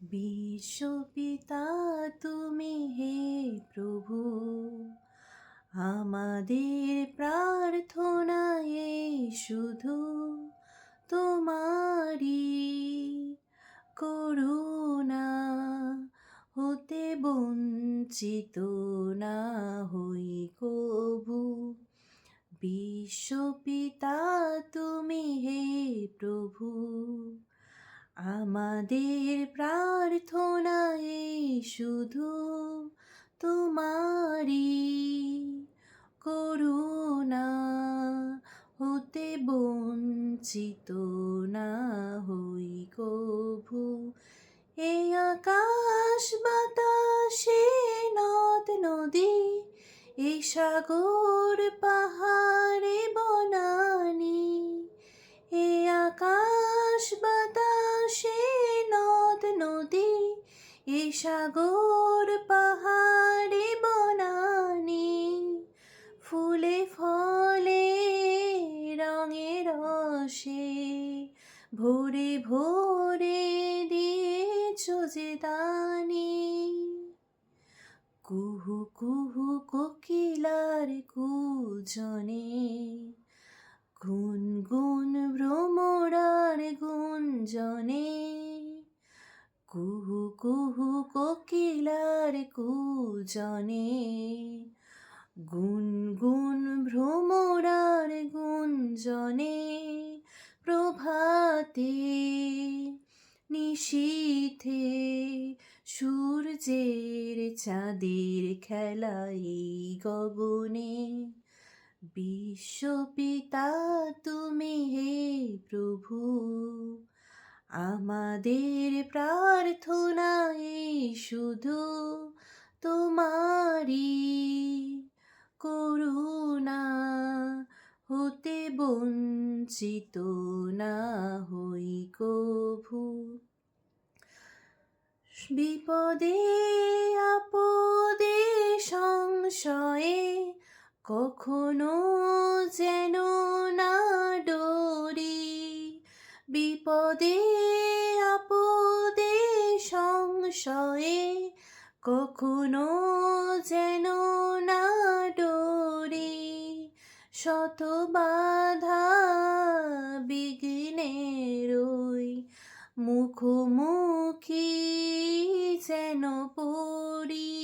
বিশ্বপিতা তুমি হে প্রভু, আমাদের প্রার্থনা এই শুধু তোমারি করুণা হতে বঞ্চিত না হই কভু। বিশ্বপিতা তুমি হে প্রভু, আমাদের প্রার্থনা এই শুধু তোমারি করুণা হতে বঞ্চিত না হই কভু। এই আকাশ বাতাসে নদ নদী, এই সাগর পাহাড়ে বনানি, এই আকাশ বাতাসে নদ নদী, এই সাগর পাহাড়ে বনানি, ফুলে ফলে রঙে রসে ভোরে ভোরে দিয়েছ যে দানি। কুহু কুহু কোকিলার কুজনে, গুন গুন ভ্রমরার গুঞ্জনে, কুহু কুহু কোকিলার কুজনে, গুন গুন ভ্রমরার গুঞ্জনে, প্রভাতে নিশীথে সূর্যের চাঁদের খেলাই গগনে। বিশ্বপিতা তুমি হে প্রভু, আমাদের প্রার্থনা এই শুধু তোমারি করুণা হতে বঞ্চিত না হই কভু। বিপদে আপদে সংশয়ে কখনো যেন না ডরি, বিপদে আপদে সংশয়ে কখনো যেন না ডরি, শত বাধা বিঘ্নেরই মুখোমুখি যেন পড়ি,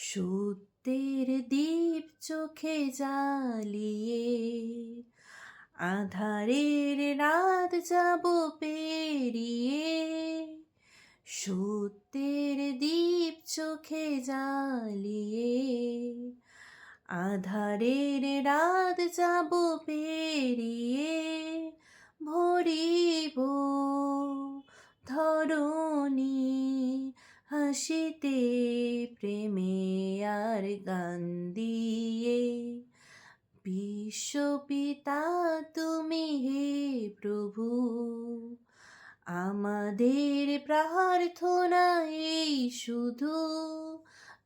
সত্যের দীপ চোখে জ্বালিয়ে আধারের রাত যাব পেরিয়ে, সত্যের দীপ চোখে জ্বালিয়ে আধারের রাত যাব পেরিয়ে, ভরিব ধরণী হাসিতে প্রেমে আর গান দিয়ে। বিশ্বপিতা তুমি হে প্রভু, আমাদের প্রার্থনা এই শুধু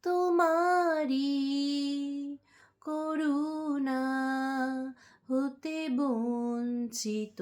তোমারি করুণা হতে বঞ্চিত